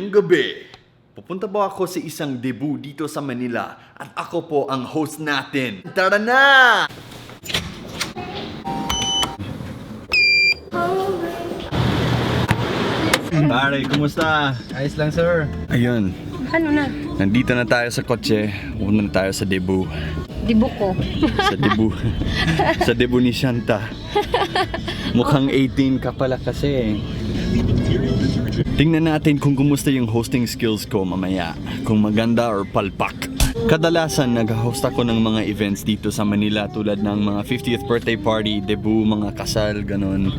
Ngayong gabi, pupunta po ako sa isang debut dito sa Manila at ako po ang host natin. Tara na! Pare, kumusta? Ayos lang, sir. Ayun, Ano na? nandito na tayo sa kotse. Una na tayo sa debut. Dibuk ko. Sa debut. Sa debut ni Shanta. Mukhang 18 ka pala kasi. Tingnan natin kung kumusta yung hosting skills ko mamaya. Kung maganda or palpak. Kadalasan nag-host ako ng mga events dito sa Manila tulad ng mga 50th birthday party, debut, mga kasal, ganun.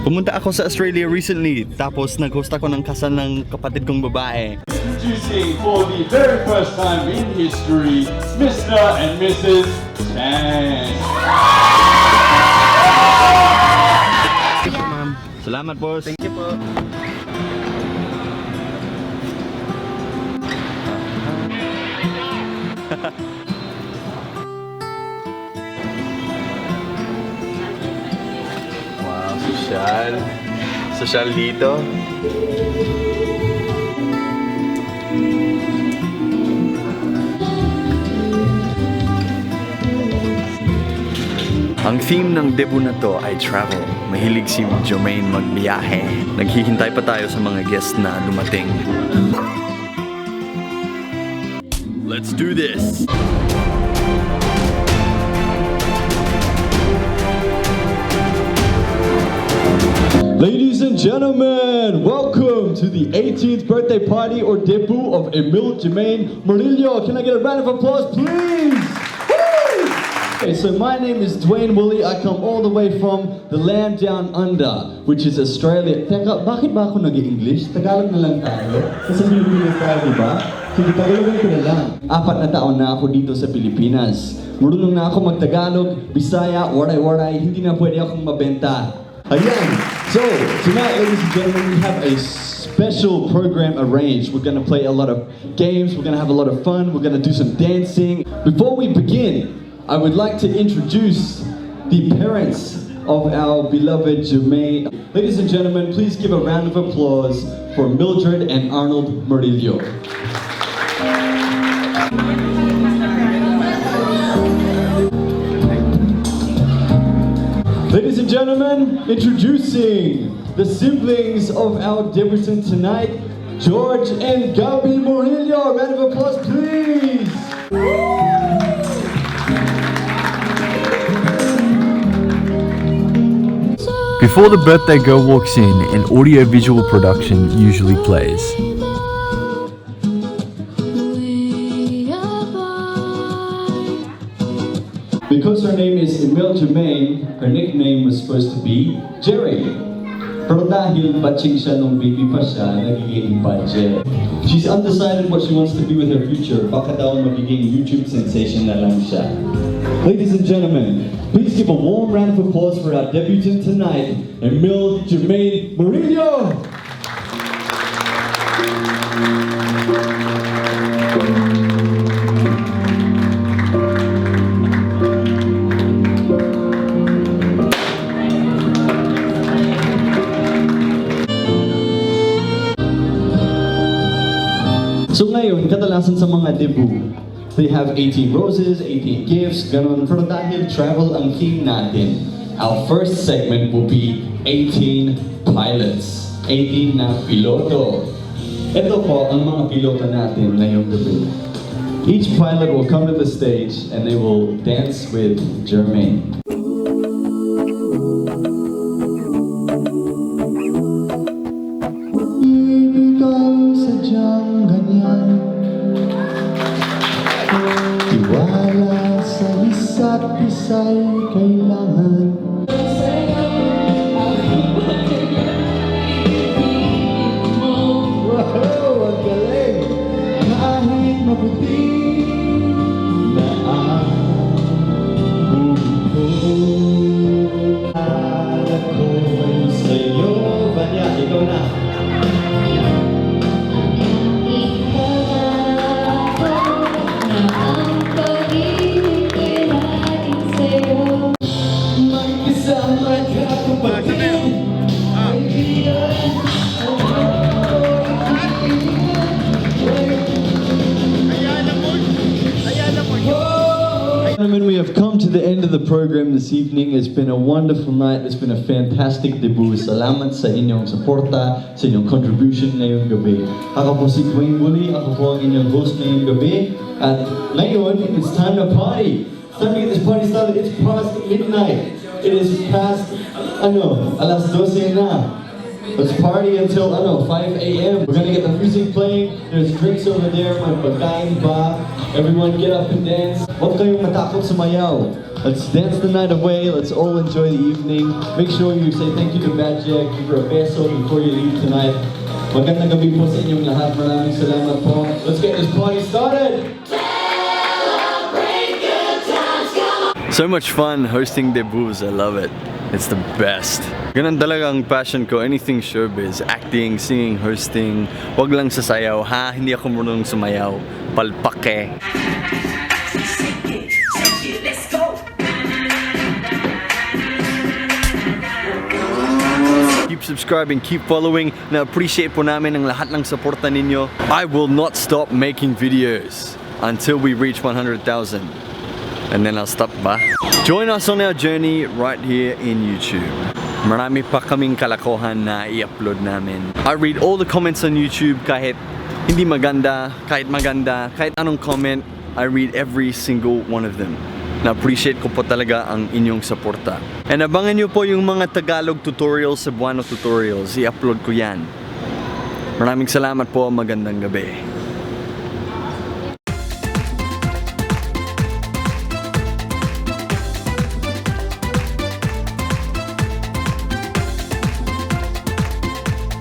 Pumunta ako sa Australia recently, tapos nag-host ako ng kasal ng kapatid kong babae. Introducing for the very first time in history, Mr. and Mrs. Chan. Thank you, ma'am. Salamat, boss. Thank you po. Wow, sosyal. Sosyal dito. Ang theme ng debut na to ay travel. Mahilig si Jermaine magbiyahe. Naghihintay pa tayo sa mga guests na dumating. Let's do this! Ladies and gentlemen, welcome to the 18th birthday party or debut of Emil Jermaine Murillo. Can I get a round of applause, please? Woo! Okay, so my name is Dwayne Woolley. I come all the way from the land down under, which is Australia. Teka, bakit ba ako nag-i-English? Tagalog na lang tayo. Kasi Pilipinas tayo, di ba? Sige, Tagalogan ko na lang. 4 na taon na ako dito sa Pilipinas. Marunong na ako mag-Tagalog, Bisaya, waray-waray. Hindi na pwede akong mabenta. Ayan! So, tonight, ladies and gentlemen, we have a special program arranged. We're gonna play a lot of games, we're gonna have a lot of fun, we're gonna do some dancing. Before we begin, I would like to introduce the parents of our beloved Jermaine. Ladies and gentlemen, please give a round of applause for Mildred and Arnold Murillo. Ladies and gentlemen, introducing the siblings of our debutant tonight, George and Gabi Murillo. A round of applause, please. Before the birthday girl walks in, an audio-visual production usually plays. Because her name is Emil Jermaine, her nickname was supposed to be Jerry. Pero dahil batching siya nung baby pa siya, nagiging budget. She's undecided what she wants to be with her future. Baka daw magiging YouTube sensation na lang siya. Ladies and gentlemen, please give a warm round of applause for our debutant tonight, Emil Jermaine Murillo! So ngayon, kadalasan sa mga debut, they have 18 roses, 18 gifts, ganun. Pero dahil travel ang theme natin, our first segment will be 18 pilots. 18 na piloto. Ito po ang mga piloto natin ngayong gabi. Each pilot will come to the stage and they will dance with Jermaine. Tiwala sa isa't isa'y kailangan. Wow, ang galing! Kahit mabuti na ang buhay, alam ko ay sa'yo. Vanya, ikaw na. Gentlemen, we have come to the end of the program this evening. It's been a wonderful night. It's been a fantastic debut. Salamat sa inyong suporta, sa inyong contribution ngayong gabi. Ako po si Dwayne Woolley. Ako po ang inyong host ngayong gabi. At ngayon, it's time to party. It's time to get this party started. It's past midnight. It is past, alas 12 na. Let's party until, 5 a.m. We're gonna get the music playing. There's drinks over there. May pagkain ba. Everyone get up and dance. Huwag kayong matakot sumayaw. Let's dance the night away. Let's all enjoy the evening. Make sure you say thank you to Bad Jack. Give her a beso before you leave tonight. Magandang gabi po sa inyong lahat. Maraming salamat po. Let's get this party started! So much fun hosting debuts. I love it. It's the best. Ganun talaga ang passion ko. Anything showbiz. Acting, singing, hosting. Wag lang sasayaw. Ha? Hindi ako marunong sumayaw. Palpake. Keep subscribing, keep following. Na-appreciate po namin ang lahat ng suporta ninyo. I will not stop making videos until we reach 100,000. And then I'll stop ba? Join us on our journey right here in YouTube. Marami pa kaming kalokohan na i-upload namin. I read all the comments on YouTube kahit hindi maganda, kahit maganda, kahit anong comment. I read every single one of them. Na-appreciate ko po talaga ang inyong suporta. And abangan nyo po yung mga Tagalog tutorials, Cebuano tutorials. I-upload ko yan. Maraming salamat po. Magandang gabi.